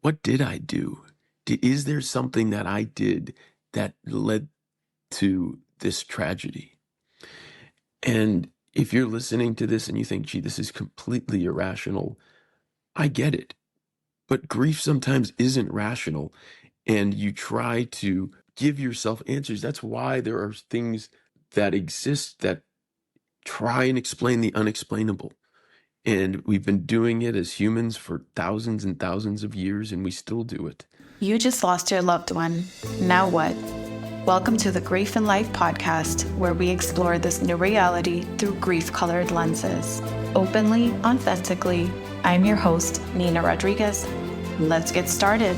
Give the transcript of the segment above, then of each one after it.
what did I do? Is there something that I did that led to this tragedy? And if you're listening to this and you think, gee, this is completely irrational, I get it. But grief sometimes isn't rational, and you try to give yourself answers. That's why there are things that exist that try and explain the unexplainable. And we've been doing it as humans for thousands and thousands of years, and we still do it. You just lost your loved one. Now what? Welcome to the Grief and Life podcast, where we explore this new reality through grief-colored lenses. Openly, authentically, I'm your host, Nina Rodriguez. Let's get started.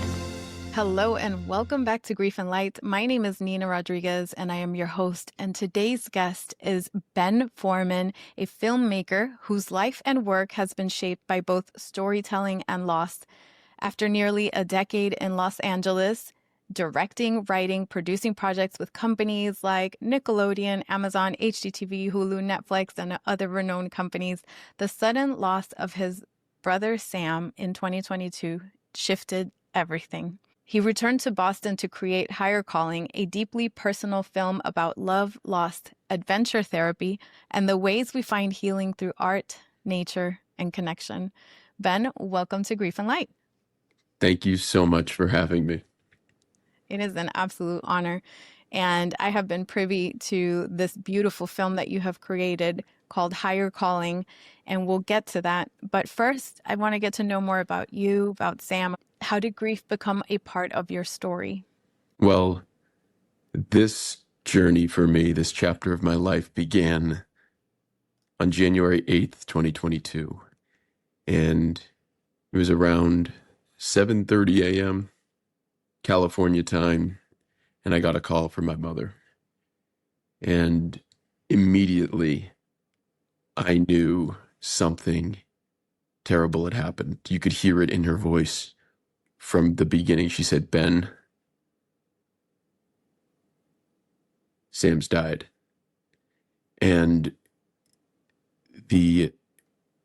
Hello and welcome back to Grief and Light. My name is Nina Rodriguez and I am your host. And today's guest is Ben Forman, a filmmaker whose life and work has been shaped by both storytelling and loss. After nearly a decade in Los Angeles, directing, writing, producing projects with companies like Nickelodeon, Amazon, HGTV, Hulu, Netflix, and other renowned companies, the sudden loss of his brother Sam in 2022 shifted everything. He returned to Boston to create Higher Calling, a deeply personal film about love, loss, adventure therapy, and the ways we find healing through art, nature, and connection. Ben, welcome to Grief and Light. Thank you so much for having me. It is an absolute honor. And I have been privy to this beautiful film that you have created called Higher Calling, and we'll get to that. But first, I want to get to know more about you, about Sam. How did grief become a part of your story? Well, this journey for me, this chapter of my life began on January 8th, 2022. And it was around 7:30 a.m. California time, and I got a call from my mother. And immediately I knew something terrible had happened. You could hear it in her voice from the beginning. She said, "Ben, Sam's died." And the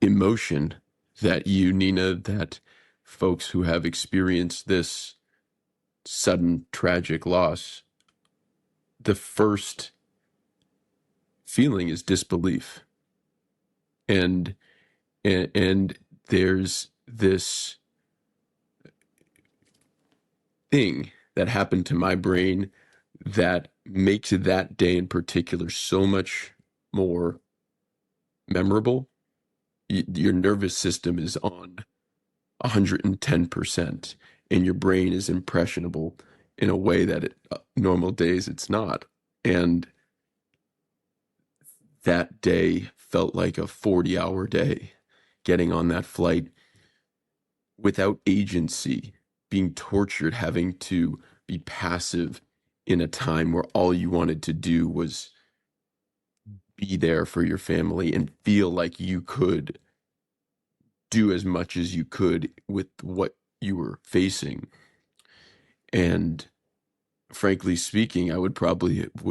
emotion that you, Nina, that folks who have experienced this sudden tragic loss, the first feeling is disbelief. And there's this thing that happened to my brain that makes that day in particular so much more memorable. Your nervous system is on 110%, and your brain is impressionable in a way that normal days it's not. And that day felt like a 40-hour day, getting on that flight without agency, being tortured, having to be passive in a time where all you wanted to do was be there for your family and feel like you could do as much as you could with what you were facing. And frankly speaking, I would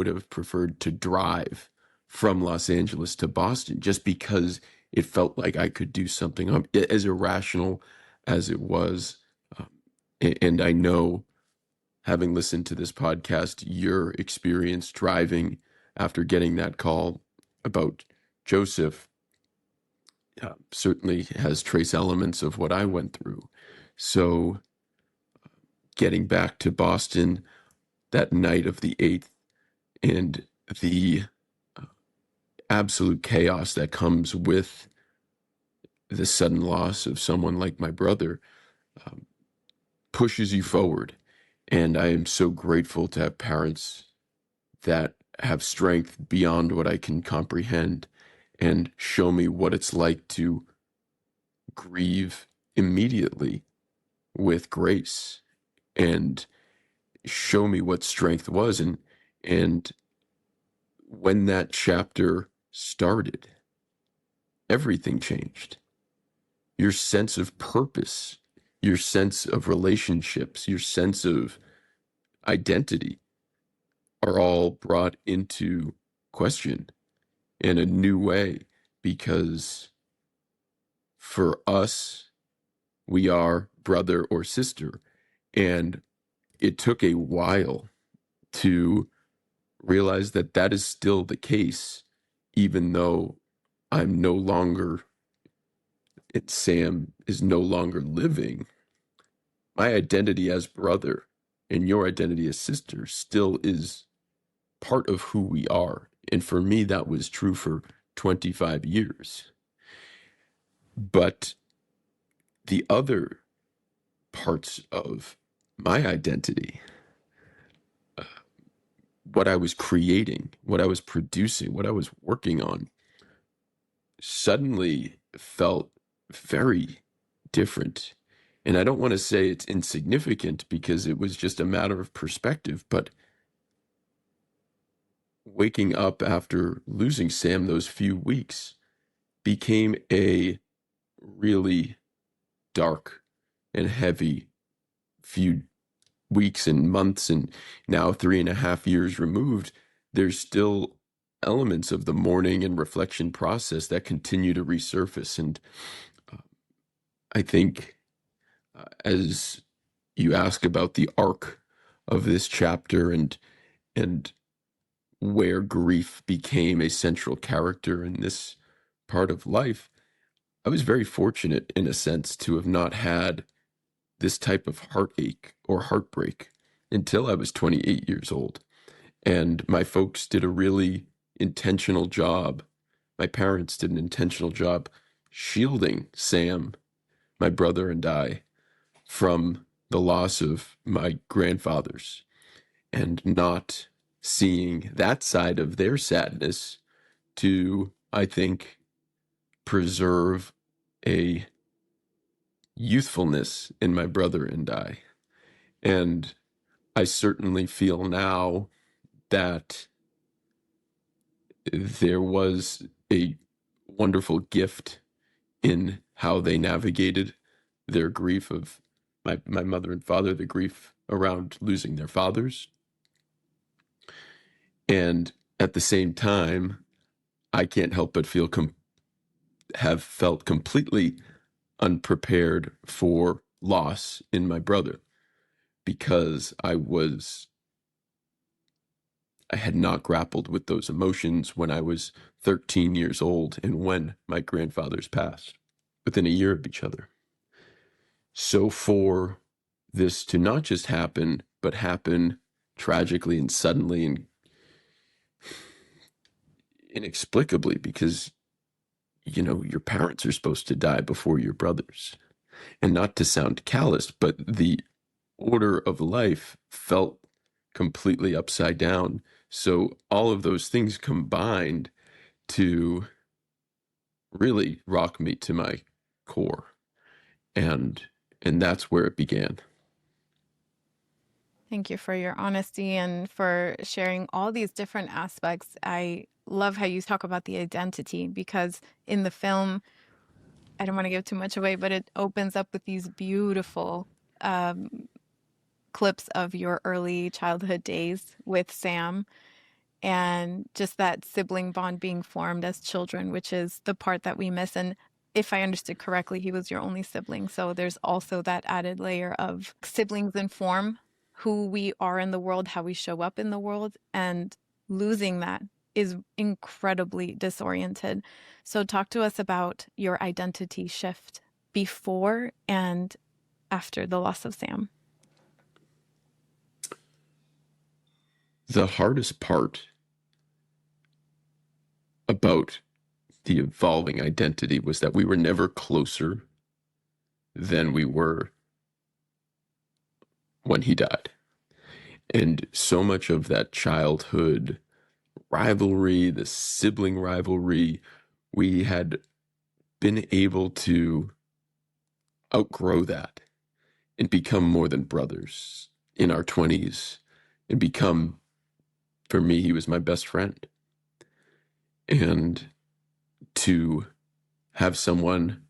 have preferred to drive from Los Angeles to Boston just because it felt like I could do something as irrational as it was. And I know, having listened to this podcast, your experience driving after getting that call about Joseph certainly has trace elements of what I went through. So getting back to Boston that night of the 8th and the absolute chaos that comes with the sudden loss of someone like my brother pushes you forward. And I am so grateful to have parents that have strength beyond what I can comprehend and show me what it's like to grieve immediately with grace and show me what strength was. And when that chapter started, everything changed. Your sense of purpose, your sense of relationships, your sense of identity are all brought into question in a new way, because for us we are brother or sister. And it took a while to realize that that is still the case, even though I'm no longer, Sam is no longer living. My identity as brother and your identity as sister still is part of who we are. And for me, that was true for 25 years. But the other parts of my identity, what I was creating, what I was producing, what I was working on, suddenly felt very different. And I don't want to say it's insignificant because it was just a matter of perspective, but waking up after losing Sam those few weeks became a really dark and heavy few weeks and months. And now 3.5 years removed, there's still elements of the mourning and reflection process that continue to resurface. And I think as you ask about the arc of this chapter and where grief became a central character in this part of life, I was very fortunate in a sense to have not had this type of heartache or heartbreak until I was 28 years old. And my folks did a really intentional job. My parents did an intentional job shielding Sam, my brother, and I from the loss of my grandfathers and not seeing that side of their sadness to, I think, preserve a youthfulness in my brother and I. And I certainly feel now that there was a wonderful gift in how they navigated their grief of my mother and father, the grief around losing their fathers. And at the same time, I can't help but have felt completely unprepared for loss in my brother because I had not grappled with those emotions when I was 13 years old and when my grandfathers passed within a year of each other. So for this to not just happen, but happen tragically and suddenly and inexplicably, because, your parents are supposed to die before your brothers. And not to sound callous, but the order of life felt completely upside down. So all of those things combined to really rock me to my core. And that's where it began. Thank you for your honesty and for sharing all these different aspects. I love how you talk about the identity because in the film, I don't want to give too much away, but it opens up with these beautiful clips of your early childhood days with Sam and just that sibling bond being formed as children, which is the part that we miss. And if I understood correctly, he was your only sibling. So there's also that added layer of siblings inform who we are in the world, how we show up in the world, and losing that is incredibly disoriented. So talk to us about your identity shift before and after the loss of Sam. The hardest part about the evolving identity was that we were never closer than we were when he died. And so much of that childhood rivalry, the sibling rivalry, we had been able to outgrow that and become more than brothers in our 20s and become, for me, he was my best friend. And to have someone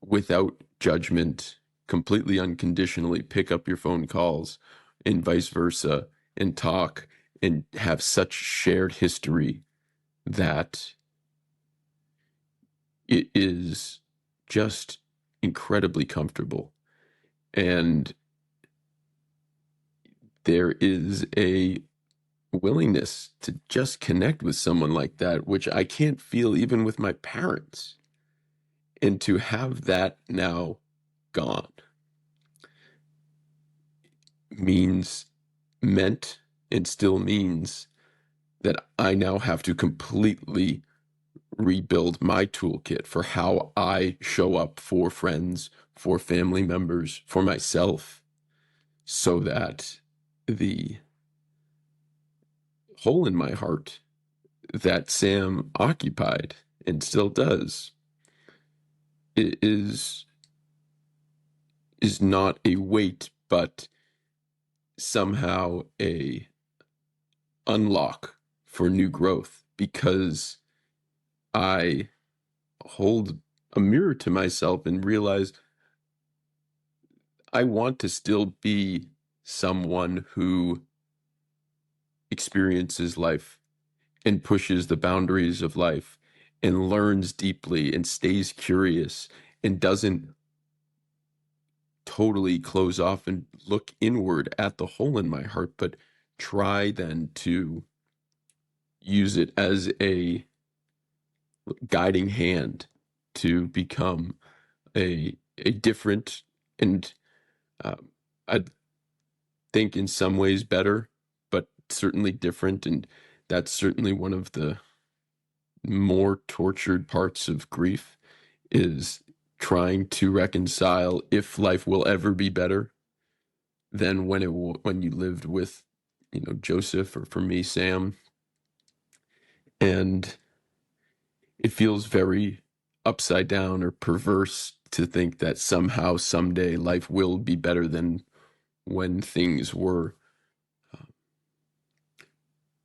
without judgment, completely unconditionally pick up your phone calls and vice versa and talk and have such shared history that it is just incredibly comfortable. And there is a willingness to just connect with someone like that, which I can't feel even with my parents. And to have that now gone meant and still means that I now have to completely rebuild my toolkit for how I show up for friends, for family members, for myself, so that the hole in my heart that Sam occupied and still does is not a weight, but somehow a unlock for new growth, because I hold a mirror to myself and realize I want to still be someone who experiences life and pushes the boundaries of life and learns deeply and stays curious and doesn't totally close off and look inward at the hole in my heart, but try then to use it as a guiding hand to become a different and I think in some ways better, but certainly different. And that's certainly one of the more tortured parts of grief, is trying to reconcile if life will ever be better than when you lived with, Joseph, or for me, Sam. And it feels very upside down or perverse to think that somehow someday life will be better than when things were.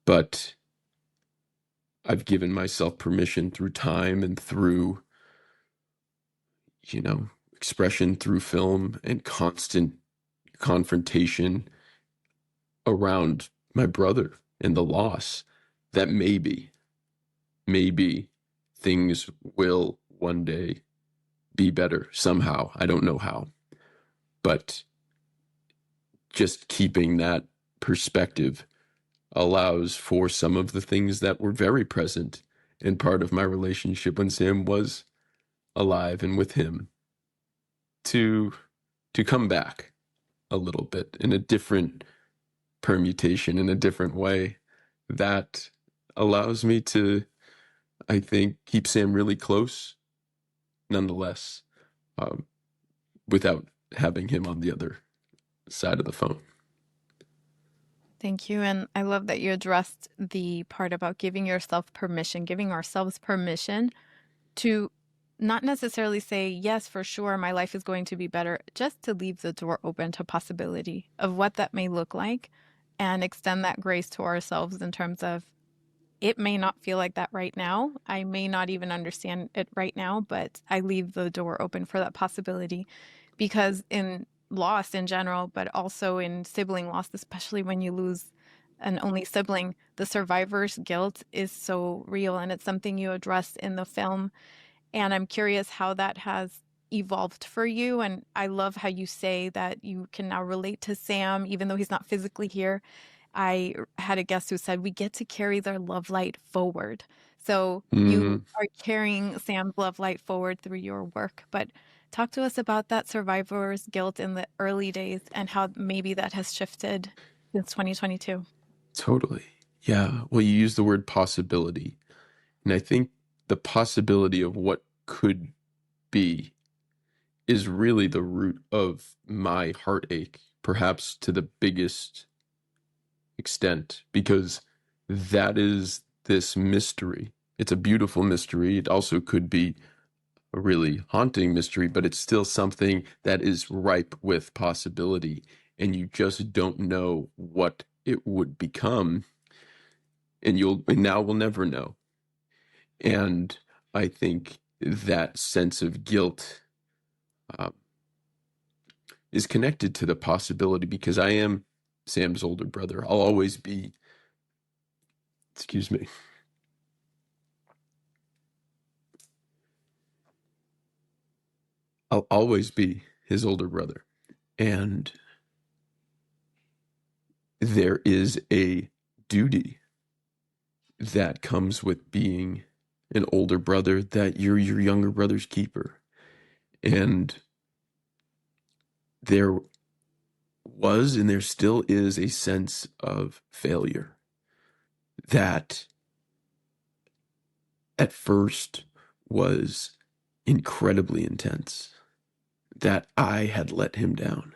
But I've given myself permission through time and through, expression through film and constant confrontation around my brother and the loss, that maybe things will one day be better somehow. I don't know how, but just keeping that perspective allows for some of the things that were very present in part of my relationship when Sam was alive and with him to come back a little bit in a different permutation, in a different way, that allows me to, I think, keep Sam really close nonetheless, um, without having him on the other side of the phone. Thank you. And I love that you addressed the part about giving yourself permission, giving ourselves permission to not necessarily say, yes, for sure, my life is going to be better, just to leave the door open to possibility of what that may look like and extend that grace to ourselves in terms of, it may not feel like that right now. I may not even understand it right now, but I leave the door open for that possibility. Because in loss in general, but also in sibling loss, especially when you lose an only sibling, the survivor's guilt is so real. And it's something you address in the film. And I'm curious how that has evolved for you. And I love how you say that you can now relate to Sam, even though he's not physically here. I had a guest who said, we get to carry their love light forward. So you are carrying Sam's love light forward through your work. But talk to us about that survivor's guilt in the early days and how maybe that has shifted since 2022. Totally. Yeah. Well, you use the word possibility. And I think the possibility of what could be is really the root of my heartache, perhaps to the biggest extent, because that is this mystery. It's a beautiful mystery. It also could be a really haunting mystery, but it's still something that is ripe with possibility. And you just don't know what it would become. And now we'll never know. And I think that sense of guilt uh, is connected to the possibility, because I am Sam's older brother. I'll always be, excuse me, I'll always be his older brother. And there is a duty that comes with being an older brother, that you're your younger brother's keeper. And there was and there still is a sense of failure that at first was incredibly intense, that I had let him down.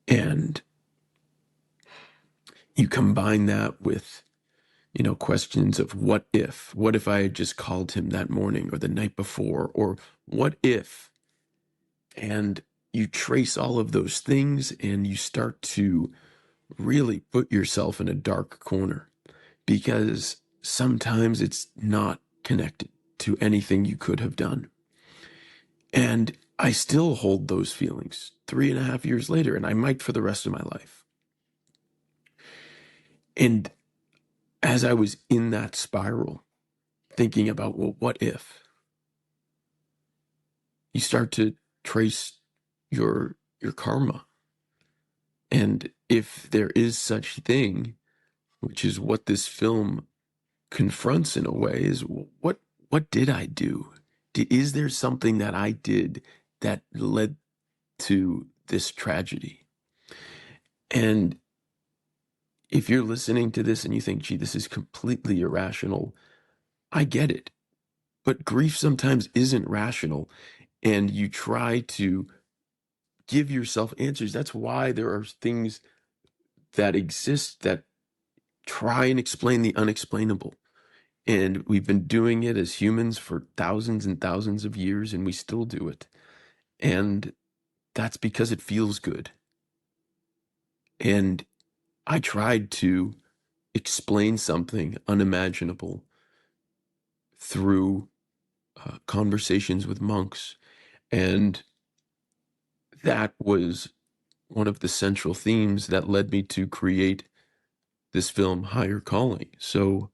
And you combine that with, questions of what if I had just called him that morning or the night before, or what if, and you trace all of those things and you start to really put yourself in a dark corner, because sometimes it's not connected to anything you could have done. And I still hold those feelings 3.5 years later, and I might for the rest of my life. And as I was in that spiral, thinking about, well, what if? You start to trace your karma. And if there is such thing, which is what this film confronts in a way, is what did I do? Is there something that I did that led to this tragedy? And if you're listening to this and you think, gee, this is completely irrational, I get it. But grief sometimes isn't rational, and you try to give yourself answers. That's why there are things that exist that try and explain the unexplainable. And we've been doing it as humans for thousands and thousands of years, and we still do it. And that's because it feels good. And I tried to explain something unimaginable through conversations with monks. And that was one of the central themes that led me to create this film, Higher Calling. So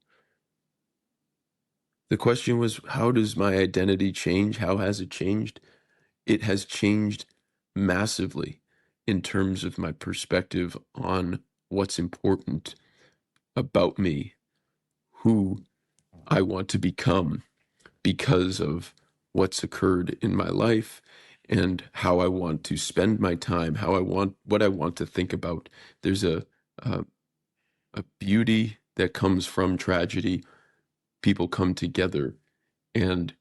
the question was, how does my identity change? How has it changed? It has changed massively in terms of my perspective on what's important about me, who I want to become because of what's occurred in my life, and how I want to spend my time, what I want to think about. There's a, a beauty that comes from tragedy. People come together, and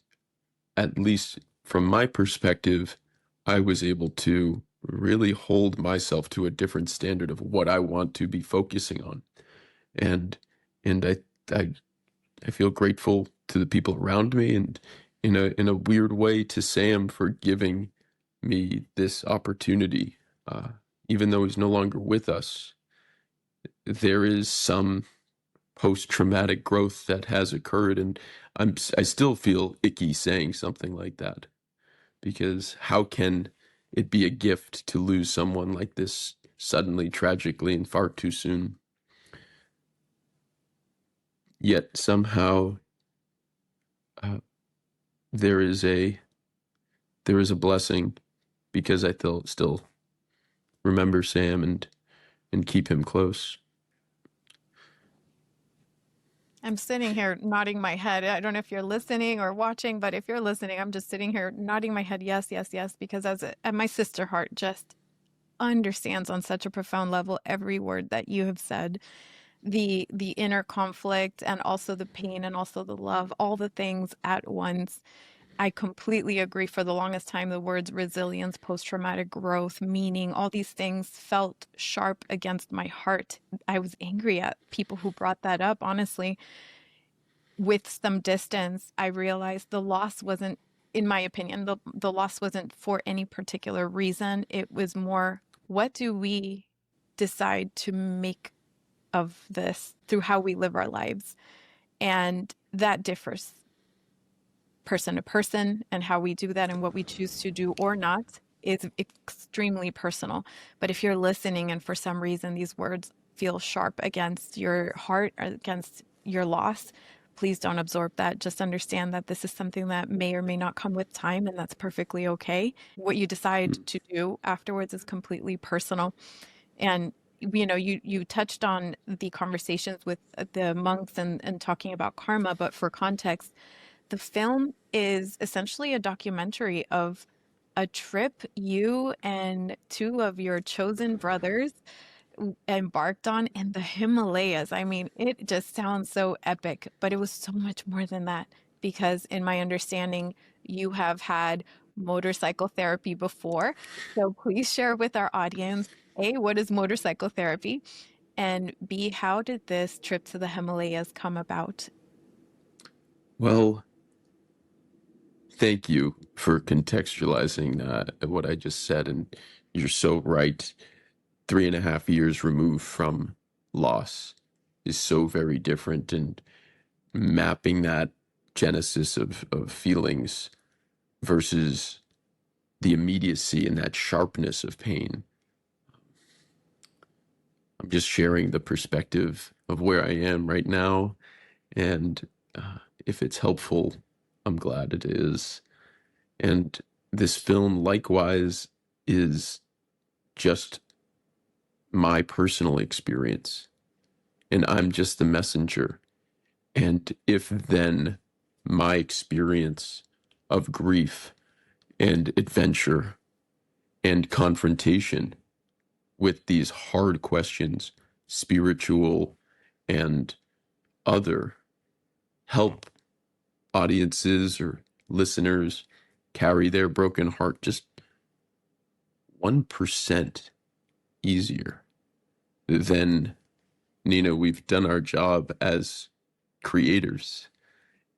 at least from my perspective, I was able to really hold myself to a different standard of what I want to be focusing on. And and I I feel grateful to the people around me, and in a weird way to Sam for giving me this opportunity. Even though he's no longer with us, there is some post-traumatic growth that has occurred, and I still feel icky saying something like that, because how can it be a gift to lose someone like this suddenly, tragically, and far too soon? Yet somehow uh, there is a blessing, because I still remember Sam and keep him close. I'm sitting here nodding my head. I don't know if you're listening or watching, but if you're listening, I'm just sitting here nodding my head, yes, yes, yes, because and my sister heart just understands on such a profound level every word that you have said, the inner conflict and also the pain and also the love, all the things at once. I completely agree. For the longest time, the words resilience, post-traumatic growth, meaning, all these things felt sharp against my heart. I was angry at people who brought that up, honestly. With some distance, I realized the loss wasn't, in my opinion, the loss wasn't for any particular reason. It was more, what do we decide to make of this through how we live our lives? And that differs person to person, and how we do that and what we choose to do or not is extremely personal. But if you're listening and for some reason these words feel sharp against your heart or against your loss, please don't absorb that. Just understand that this is something that may or may not come with time, and that's perfectly okay. What you decide to do afterwards is completely personal. And you touched on the conversations with the monks and talking about karma, but for context, the film is essentially a documentary of a trip you and two of your chosen brothers embarked on in the Himalayas. I mean, it just sounds so epic, but it was so much more than that because, in my understanding, you have had motorcycle therapy before. So please share with our audience, A, what is motorcycle therapy? And B, how did this trip to the Himalayas come about? Well, thank you for contextualizing what I just said. And you're so right. 3.5 years removed from loss is so very different. And mapping that genesis of feelings versus the immediacy and that sharpness of pain. I'm just sharing the perspective of where I am right now. And if it's helpful, I'm glad it is. And this film, likewise, is just my personal experience. And I'm just the messenger. And if then my experience of grief and adventure and confrontation with these hard questions, spiritual and other, help audiences or listeners carry their broken heart just 1% easier, then, Nina, we've done our job as creators.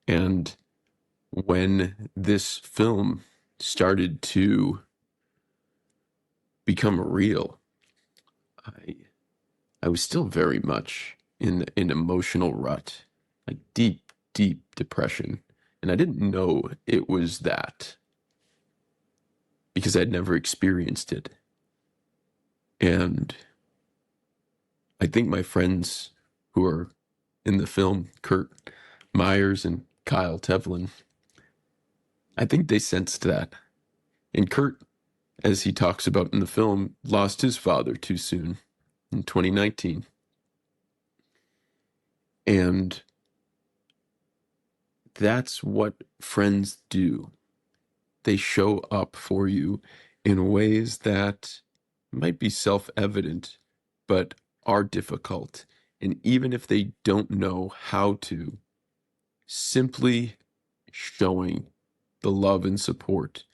And when this film started to become real, I was still very much in an emotional rut, like deep, deep depression. And I didn't know it was that because I'd never experienced it. And I think my friends who are in the film, Kurt Myers and Kyle Tevlin, I think they sensed that. And Kurt, as he talks about in the film, lost his father too soon in 2019. And that's what friends do. They show up for you in ways that might be self-evident, but are difficult. And even if they don't know how to, simply showing the love and support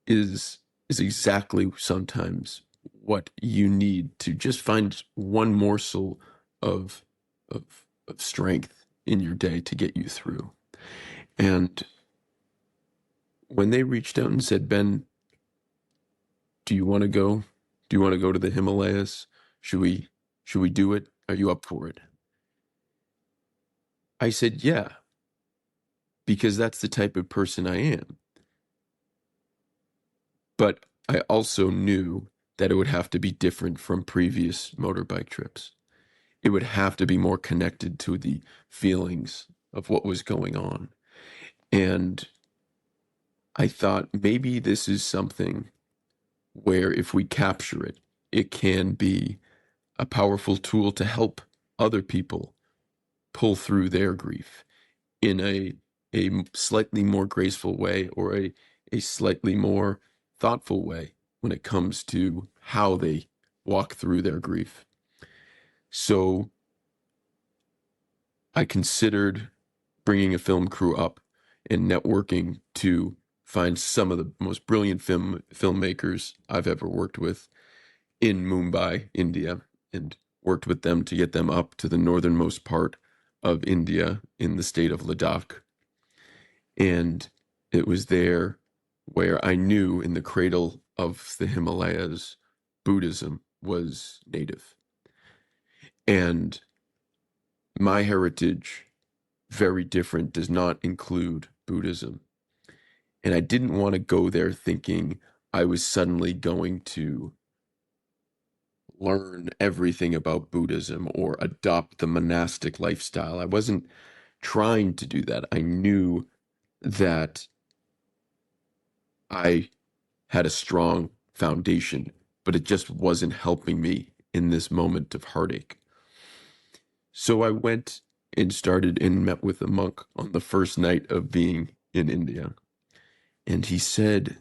is exactly sometimes what you need to just find one morsel of strength in your day to get you through. And when they reached out and said, Ben, do you want to go? Do you want to go to the Himalayas? Should we do it? Are you up for it? I said, yeah, because that's the type of person I am. But I also knew that it would have to be different from previous motorbike trips. It would have to be more connected to the feelings of what was going on. And I thought maybe this is something where if we capture it, it can be a powerful tool to help other people pull through their grief in a slightly more graceful way or a slightly more thoughtful way when it comes to how they walk through their grief. So I considered bringing a film crew up and networking to find some of the most brilliant filmmakers I've ever worked with in Mumbai, India, and worked with them to get them up to the northernmost part of India in the state of Ladakh. And it was there where I knew in the cradle of the Himalayas, Buddhism was native. And my heritage, very different, does not include Buddhism. And I didn't want to go there thinking I was suddenly going to learn everything about Buddhism or adopt the monastic lifestyle. I wasn't trying to do that. I knew that I had a strong foundation, but it just wasn't helping me in this moment of heartache. So I went and started and met with a monk on the first night of being in India. And he said,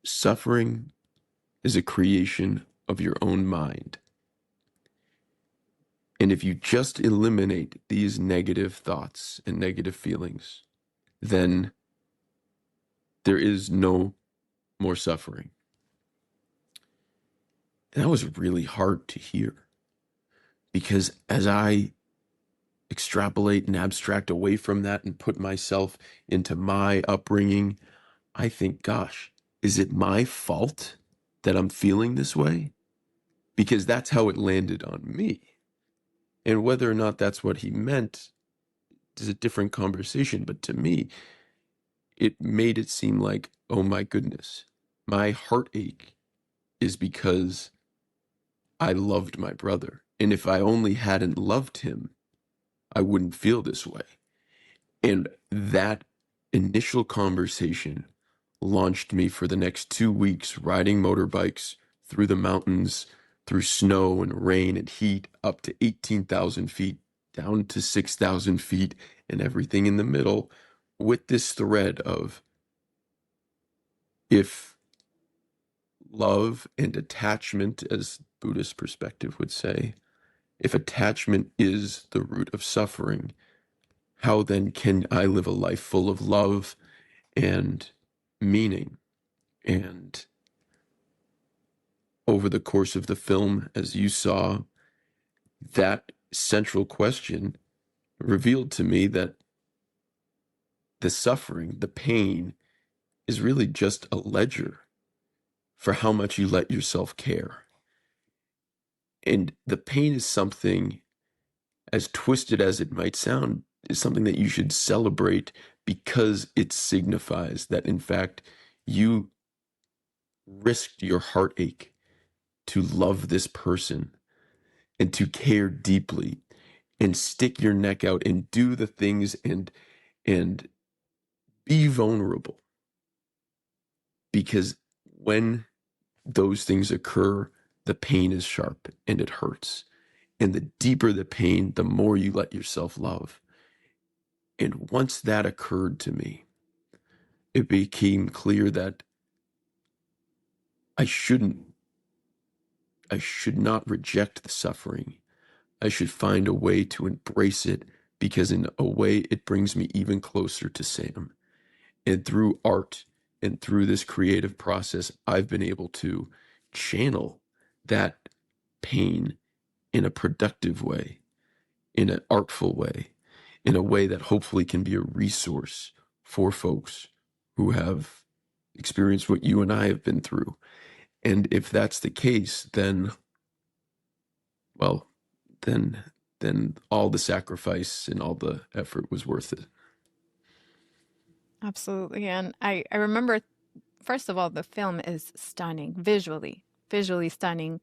suffering is a creation of your own mind. And if you just eliminate these negative thoughts and negative feelings, then there is no more suffering. And that was really hard to hear, because as I extrapolate and abstract away from that and put myself into my upbringing, I think, gosh, is it my fault that I'm feeling this way? Because that's how it landed on me. And whether or not that's what he meant is a different conversation. But to me, it made it seem like, oh my goodness, my heartache is because I loved my brother. And if I only hadn't loved him, I wouldn't feel this way. And that initial conversation launched me for the next 2 weeks riding motorbikes through the mountains, through snow and rain and heat, up to 18,000 feet, down to 6,000 feet, and everything in the middle, with this thread of, if love and attachment, as Buddhist perspective would say, if attachment is the root of suffering, how then can I live a life full of love and meaning? And over the course of the film, as you saw, that central question revealed to me that the suffering, the pain, is really just a ledger for how much you let yourself care. And the pain is something, as twisted as it might sound, is something that you should celebrate, because it signifies that, in fact, you risked your heartache to love this person and to care deeply and stick your neck out and do the things and be vulnerable. Because when those things occur, the pain is sharp and it hurts. And the deeper the pain, the more you let yourself love. And once that occurred to me, it became clear that I should not reject the suffering. I should find a way to embrace it, because in a way it brings me even closer to Sam. And through art and through this creative process, I've been able to channel that pain in a productive way, in an artful way, in a way that hopefully can be a resource for folks who have experienced what you and I have been through. And if that's the case, then, well, then all the sacrifice and all the effort was worth it. Absolutely. And I remember, first of all, the film is stunning, visually stunning.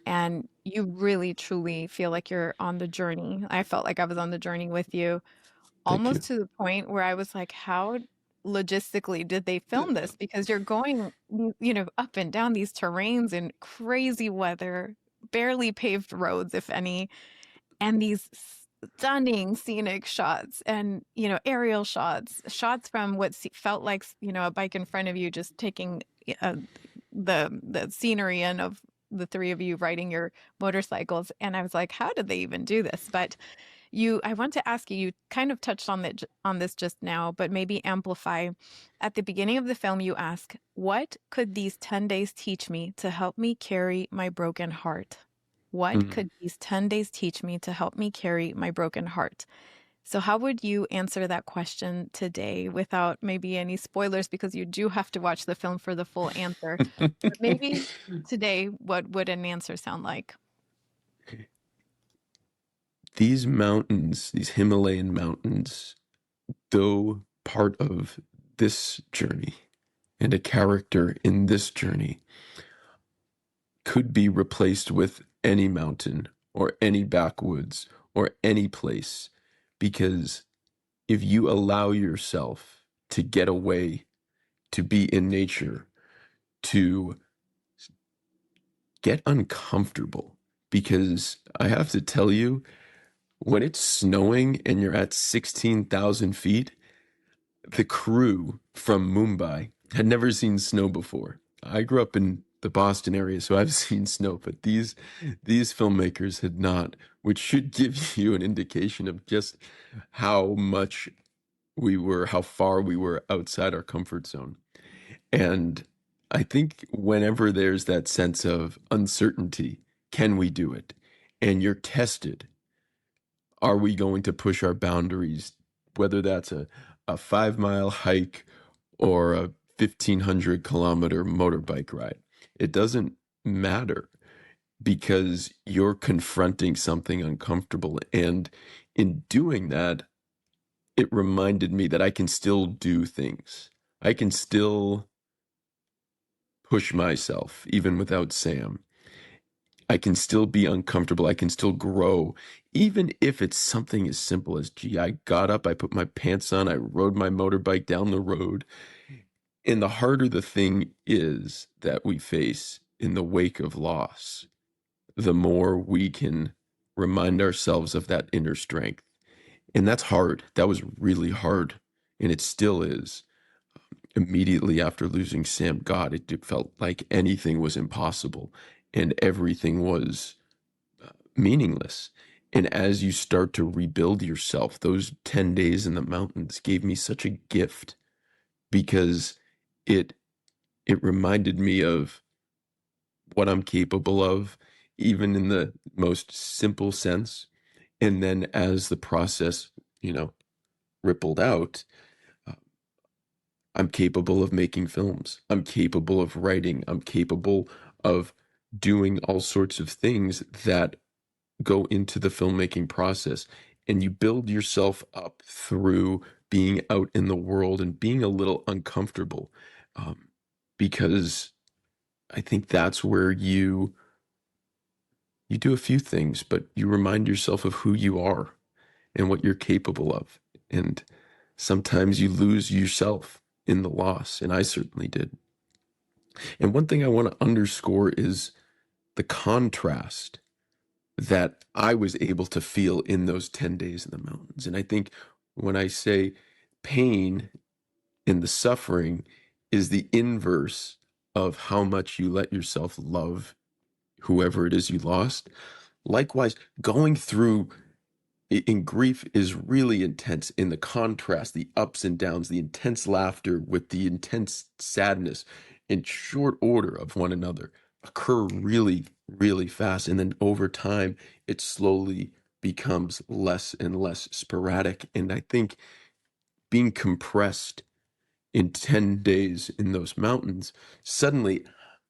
And you really truly feel like you're on the journey. I felt like I was on the journey with you, Thank you. almost to the point where I was like, how logistically did they film this? Because you're going, up and down these terrains in crazy weather, barely paved roads, if any, and these stunning scenic shots and, aerial shots, shots from what felt like, a bike in front of you, just taking uh, the scenery in of the three of you riding your motorcycles. And I was like, how did they even do this? But I want to ask you, you kind of touched on this just now, but maybe amplify. At the beginning of the film, you ask, what could these 10 days teach me to help me carry my broken heart? What Mm. could these 10 days teach me to help me carry my broken heart? So how would you answer that question today without maybe any spoilers, because you do have to watch the film for the full answer? But maybe today, what would an answer sound like? These mountains, these Himalayan mountains, though part of this journey and a character in this journey, could be replaced with any mountain or any backwoods or any place, because if you allow yourself to get away, to be in nature, to get uncomfortable, because I have to tell you, when it's snowing and you're at 16,000 feet, the crew from Mumbai had never seen snow before. I grew up in the Boston area, so I've seen snow, but these filmmakers had not, which should give you an indication of just how much how far we were outside our comfort zone. And I think whenever there's that sense of uncertainty, can we do it? And you're tested. Are we going to push our boundaries? Whether that's a 5 mile hike or a 1,500 kilometer motorbike ride, it doesn't matter, because you're confronting something uncomfortable. And in doing that, it reminded me that I can still do things. I can still push myself, even without Sam. I can still be uncomfortable. I can still grow, even if it's something as simple as, gee, I got up, I put my pants on, I rode my motorbike down the road. And the harder the thing is that we face in the wake of loss, the more we can remind ourselves of that inner strength. And that's hard. That was really hard. And it still is. Immediately after losing Sam, God, it felt like anything was impossible and everything was meaningless. And as you start to rebuild yourself, those 10 days in the mountains gave me such a gift, because it it reminded me of what I'm capable of, even in the most simple sense. And then as the process, rippled out, uh, I'm capable of making films. I'm capable of writing. I'm capable of doing all sorts of things that go into the filmmaking process. And you build yourself up through being out in the world and being a little uncomfortable. Um, because I think that's where you do a few things, but you remind yourself of who you are and what you're capable of. And sometimes you lose yourself in the loss, and I certainly did. And one thing I want to underscore is the contrast that I was able to feel in those 10 days in the mountains. And I think when I say pain and the suffering is the inverse of how much you let yourself love whoever it is you lost. Likewise, going through in grief is really intense, in the contrast, the ups and downs, the intense laughter with the intense sadness in short order of one another occur really, really fast. And then over time, it slowly becomes less and less sporadic. And I think being compressed in 10 days in those mountains, suddenly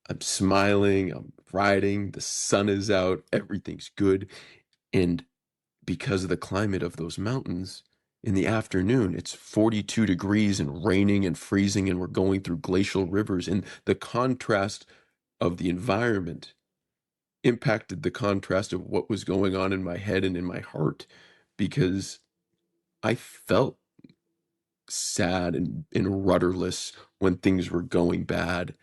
I'm smiling, I'm riding, the sun is out, everything's good. And because of the climate of those mountains, in the afternoon, it's 42 degrees and raining and freezing, and we're going through glacial rivers. And the contrast of the environment impacted the contrast of what was going on in my head and in my heart, because I felt sad and rudderless when things were going bad.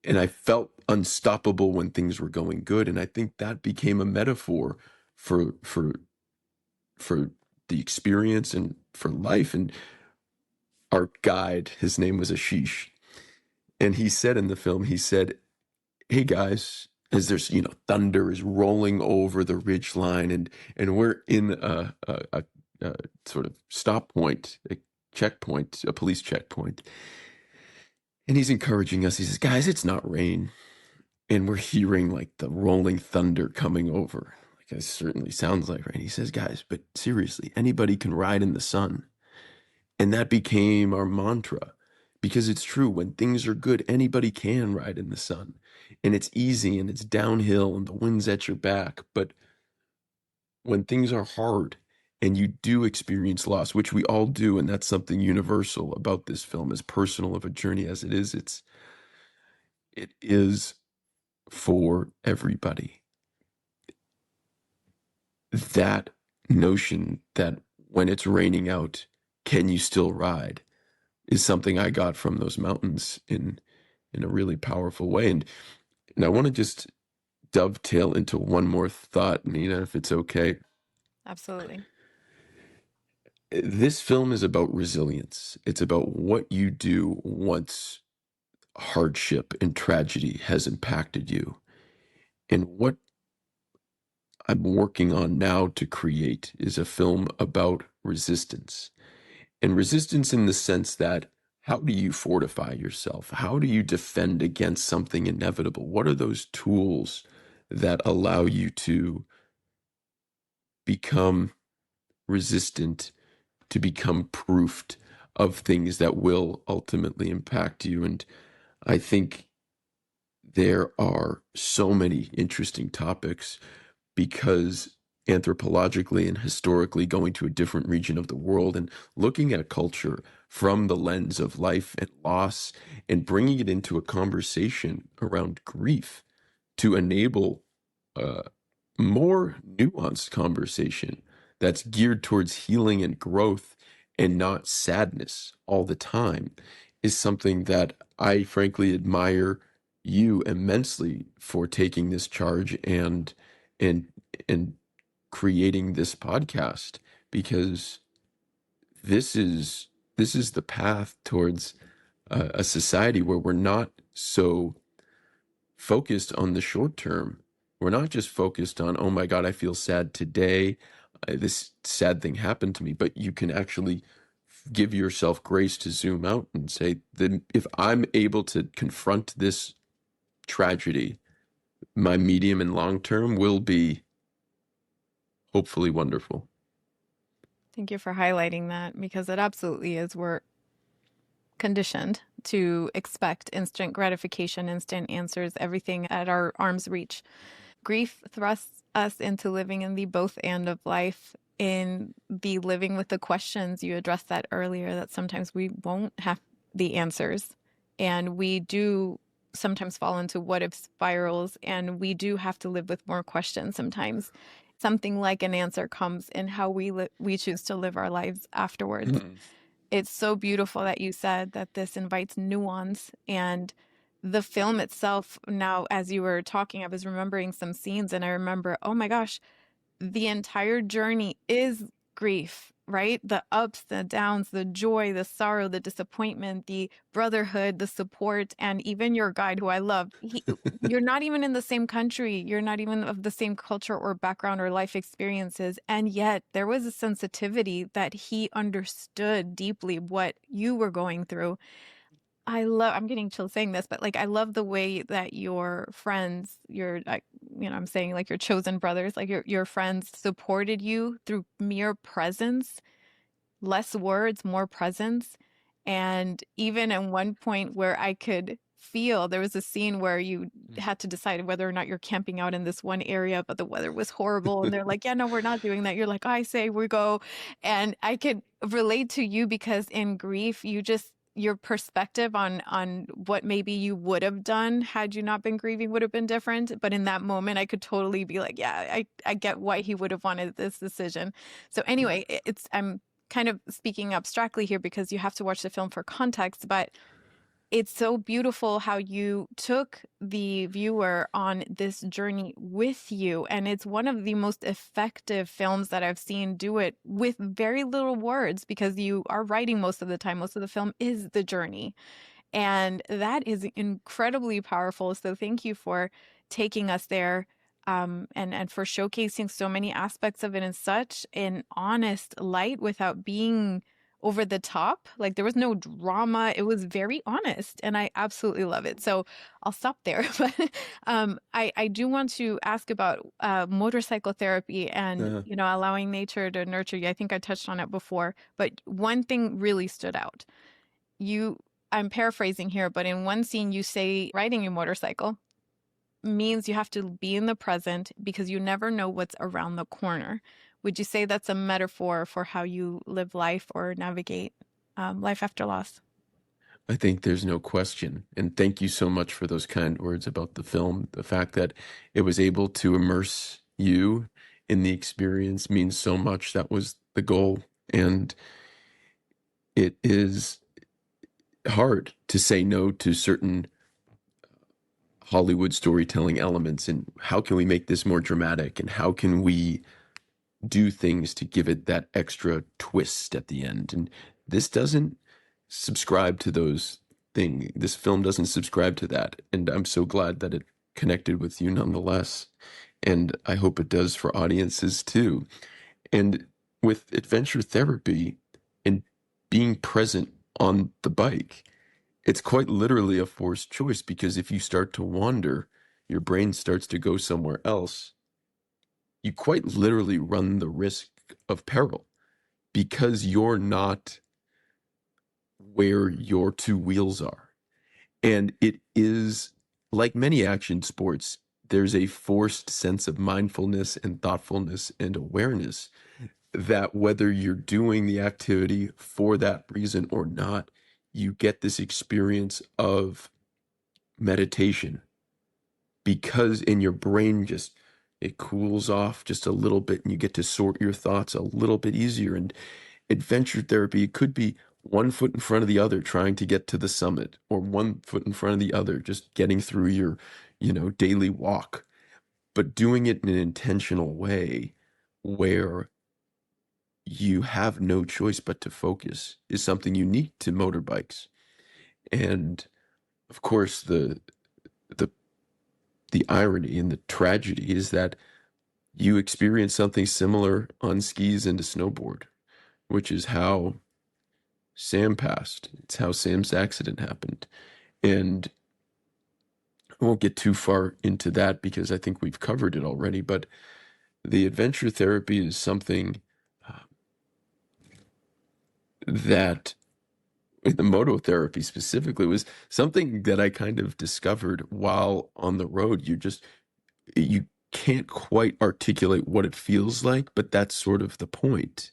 And I felt unstoppable when things were going good. And I think that became a metaphor for for for the experience and for life. And our guide, his name was Ashish, and he said in the film, he said, "Hey guys, as there's thunder is rolling over the ridge line, and we're in a sort of stop point, a checkpoint, a police checkpoint." And he's encouraging us. He says, "Guys, it's not rain." And we're hearing like the rolling thunder coming over. Like, it certainly sounds like rain. He says, "Guys, but seriously, anybody can ride in the sun." And that became our mantra, because it's true. When things are good, anybody can ride in the sun, and it's easy and it's downhill and the wind's at your back. But when things are hard and you do experience loss, which we all do, and that's something universal about this film, as personal of a journey as it is for everybody. That notion that when it's raining out, can you still ride, is something I got from those mountains in a really powerful way. And I want to just dovetail into one more thought, Nina, if it's okay. Absolutely. This film is about resilience. It's about what you do once hardship and tragedy has impacted you. And what I'm working on now to create is a film about resistance. And resistance in the sense that, how do you fortify yourself? How do you defend against something inevitable? What are those tools that allow you to become resistant, to become proofed of things that will ultimately impact you? And I think there are so many interesting topics because anthropologically and historically going to a different region of the world and looking at culture from the lens of life and loss and bringing it into a conversation around grief to enable a more nuanced conversation that's geared towards healing and growth and not sadness all the time is something that I frankly admire you immensely for taking this charge and and creating this podcast, because this is this is the path towards a society where we're not so focused on the short term. We're not just focused on, oh my God, I feel sad today. This sad thing happened to me, but you can actually give yourself grace to zoom out and say, then if I'm able to confront this tragedy, my medium and long term will be hopefully wonderful. Thank you for highlighting that because it absolutely is. We're conditioned to expect instant gratification, instant answers, everything at our arm's reach. Grief thrusts us into living in the both and of life, in the living with the questions. You addressed that earlier, that sometimes we won't have the answers. And we do sometimes fall into what if spirals, and we do have to live with more questions sometimes. Something like an answer comes in how we choose to live our lives afterwards. It's so beautiful that you said that this invites nuance, and the film itself. Now, as you were talking, I was remembering some scenes, and I remember, oh my gosh, the entire journey is grief, right? The ups, the downs, the joy, the sorrow, the disappointment, the brotherhood, the support, and even your guide, who I love. You're not even in the same country. You're not even of the same culture or background or life experiences. And yet there was a sensitivity that he understood deeply what you were going through. I'm getting chills saying this, but like, I love the way that your friends, I'm saying like your chosen brothers, like your friends supported you through mere presence, less words, more presence. And even at one point where I could feel, there was a scene where you had to decide whether or not you're camping out in this one area, but the weather was horrible. And they're like, yeah, no, we're not doing that. You're like, I say we go. And I could relate to you because in grief, your perspective on what maybe you would have done had you not been grieving would have been different. But in that moment, I could totally be like, yeah, I get why he would have wanted this decision. So anyway, I'm kind of speaking abstractly here because you have to watch the film for context, but it's so beautiful how you took the viewer on this journey with you. And it's one of the most effective films that I've seen do it with very little words, because you are writing most of the time. Most of the film is the journey. And that is incredibly powerful. So thank you for taking us there, and for showcasing so many aspects of it in such an honest light without being over the top. Like, there was no drama. It was very honest, and I absolutely love it. So I'll stop there. But I do want to ask about motorcycle therapy and, Uh, allowing nature to nurture you. I think I touched on it before, but one thing really stood out. You I'm paraphrasing here, but in one scene you say riding a motorcycle means you have to be in the present because you never know what's around the corner. Would you say that's a metaphor for how you live life or navigate life after loss? I think there's no question. And thank you so much for those kind words about the film. The fact that it was able to immerse you in the experience means so much. That was the goal. And it is hard to say no to certain Hollywood storytelling elements. And how can we make this more dramatic? And how can we do things to give it that extra twist at the end? And this doesn't subscribe to those things. This film doesn't subscribe to that. And I'm so glad that it connected with you nonetheless. And I hope it does for audiences too. And with adventure therapy and being present on the bike, it's quite literally a forced choice, because if you start to wander, your brain starts to go somewhere else. You quite literally run the risk of peril because you're not where your two wheels are. And it is like many action sports, there's a forced sense of mindfulness and thoughtfulness and awareness that whether you're doing the activity for that reason or not, you get this experience of meditation, because in your brain just it cools off just a little bit and you get to sort your thoughts a little bit easier. And adventure therapy, it could be one foot in front of the other trying to get to the summit, or one foot in front of the other just getting through your, daily walk, but doing it in an intentional way where you have no choice but to focus is something unique to motorbikes. And of course, the the irony and the tragedy is that you experience something similar on skis and a snowboard, which is how Sam passed. It's how Sam's accident happened. And I won't get too far into that because I think we've covered it already, but the adventure therapy is something uh, that the moto therapy specifically was something that I kind of discovered while on the road. You can't quite articulate what it feels like, but that's sort of the point,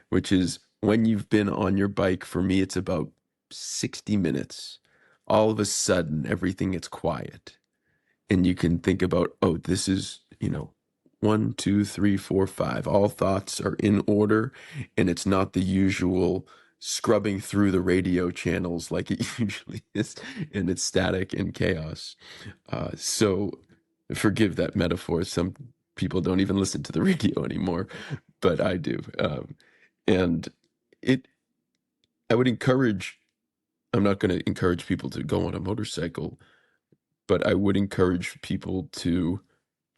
which is when you've been on your bike, for me, it's about 60 minutes. All of a sudden, everything gets quiet. And you can think about, oh, this is, 1, 2, 3, 4, 5. All thoughts are in order, and it's not the usual scrubbing through the radio channels like it usually is, and it's static and chaos. So forgive that metaphor. Some people don't even listen to the radio anymore, but I do. And it, I would encourage, I'm not going to encourage people to go on a motorcycle, but I would encourage people to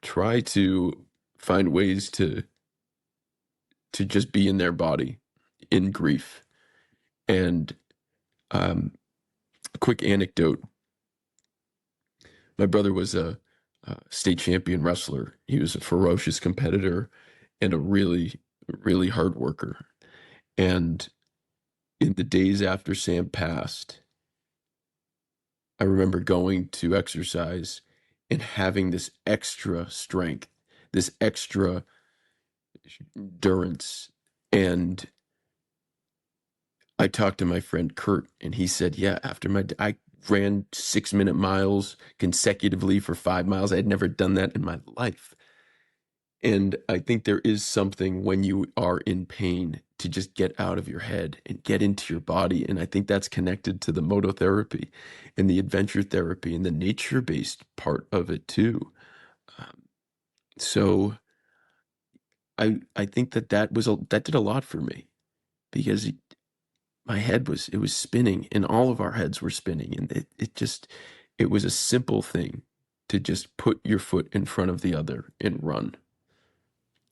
try to find ways to just be in their body in grief. And a quick anecdote: my brother was a state champion wrestler. He was a ferocious competitor and a really, really hard worker. And in the days after Sam passed, I remember going to exercise and having this extra strength, this extra endurance. And I talked to my friend Kurt, and he said, yeah, I ran 6-minute miles consecutively for 5 miles. I had never done that in my life. And I think there is something when you are in pain to just get out of your head and get into your body. And I think that's connected to the mototherapy and the adventure therapy and the nature-based part of it too. Um, so I think that did a lot for me, because my head was spinning, and all of our heads were spinning. And it was a simple thing to just put your foot in front of the other and run.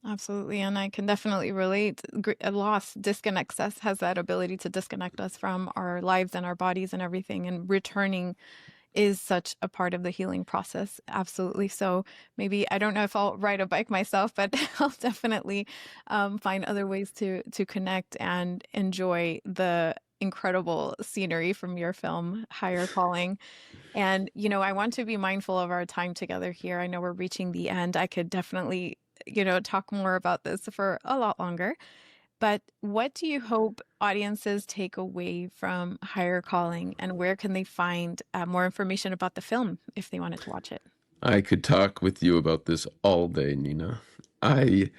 Absolutely. And I can definitely relate. A loss disconnects us, has that ability to disconnect us from our lives and our bodies and everything. And returning is such a part of the healing process. Absolutely. So maybe, I don't know if I'll ride a bike myself, but I'll definitely find other ways to connect and enjoy the incredible scenery from your film, Higher Calling. And, I want to be mindful of our time together here. I know we're reaching the end. I could definitely, talk more about this for a lot longer. But what do you hope audiences take away from Higher Calling, and where can they find more information about the film if they wanted to watch it? I could talk with you about this all day, Nina. I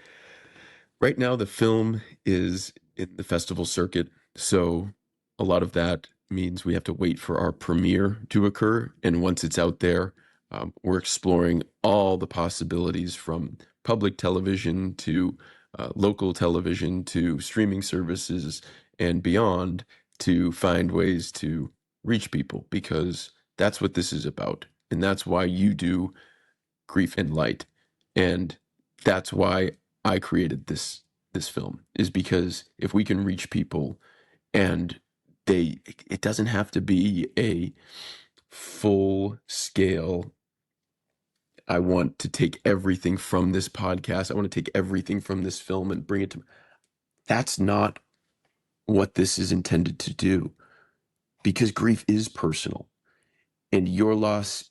Right now the film is in the festival circuit, so a lot of that means we have to wait for our premiere to occur. And once it's out there, we're exploring all the possibilities from public television to local television to streaming services and beyond to find ways to reach people because that's what this is about. And that's why you do Grief and Light. And that's why I created this film is because if we can reach people and it doesn't have to be a full scale. I want to take everything from this podcast. I want to take everything from this film and bring it to. That's not what this is intended to do because grief is personal and your loss.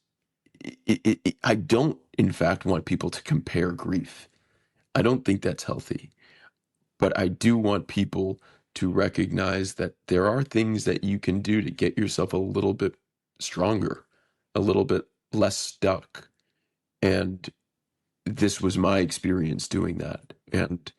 I don't, in fact, want people to compare grief. I don't think that's healthy. But I do want people to recognize that there are things that you can do to get yourself a little bit stronger, a little bit less stuck. And this was my experience doing that. And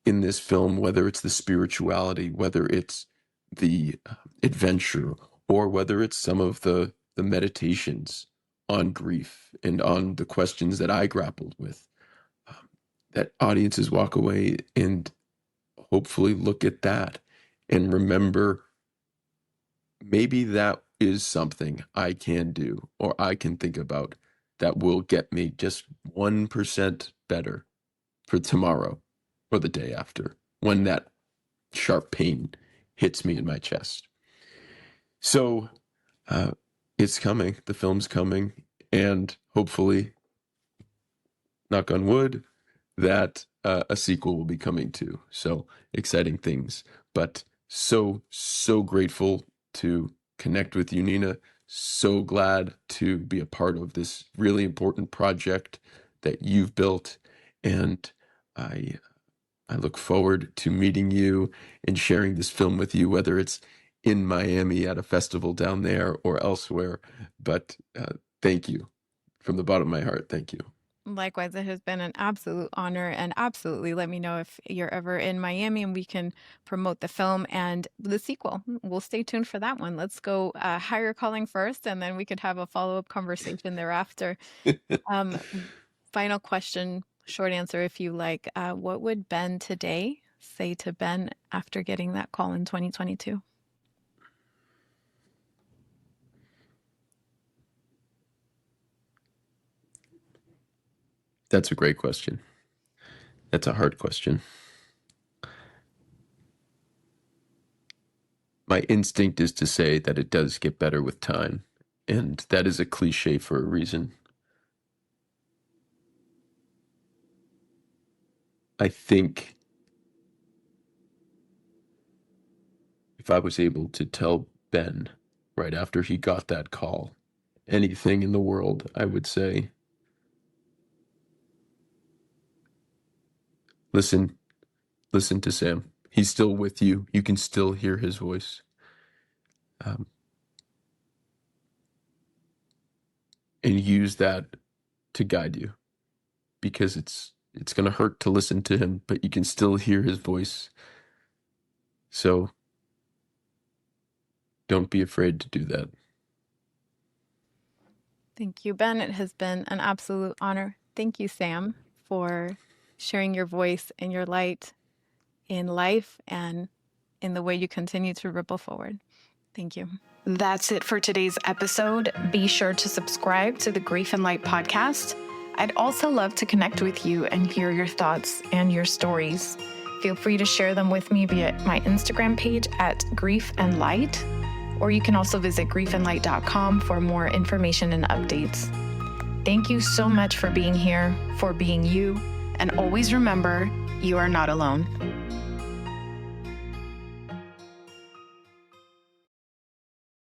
in this film, whether it's the spirituality, whether it's the adventure, or whether it's some of the meditations on grief and on the questions that I grappled with, that audiences walk away and hopefully look at that and remember maybe that is something I can do or I can think about that will get me just 1% better for tomorrow or the day after when that sharp pain hits me in my chest. So it's coming. The film's coming. And hopefully, knock on wood, that a sequel will be coming too. So exciting things. But so grateful to connect with you, Nina. So glad to be a part of this really important project that you've built. And I look forward to meeting you and sharing this film with you, whether it's in Miami at a festival down there or elsewhere. But thank you from the bottom of my heart. Thank you. Likewise, it has been an absolute honor, and absolutely let me know if you're ever in Miami and we can promote the film and the sequel. We'll stay tuned for that one. Let's go higher calling first, and then we could have a follow-up conversation thereafter. Final question, short answer if you like. What would Ben today say to Ben after getting that call in 2022? That's a great question. That's a hard question. My instinct is to say that it does get better with time, and that is a cliche for a reason. I think if I was able to tell Ben right after he got that call anything in the world, I would say, listen to Sam. He's still with you. You can still hear his voice. And use that to guide you because it's going to hurt to listen to him, but you can still hear his voice. So don't be afraid to do that. Thank you, Ben. It has been an absolute honor. Thank you, Sam, for sharing your voice and your light in life and in the way you continue to ripple forward. Thank you. That's it for today's episode. Be sure to subscribe to the Grief and Light podcast. I'd also love to connect with you and hear your thoughts and your stories. Feel free to share them with me via my Instagram page at Grief and Light, or you can also visit griefandlight.com for more information and updates. Thank you so much for being here, for being you, and always remember, you are not alone.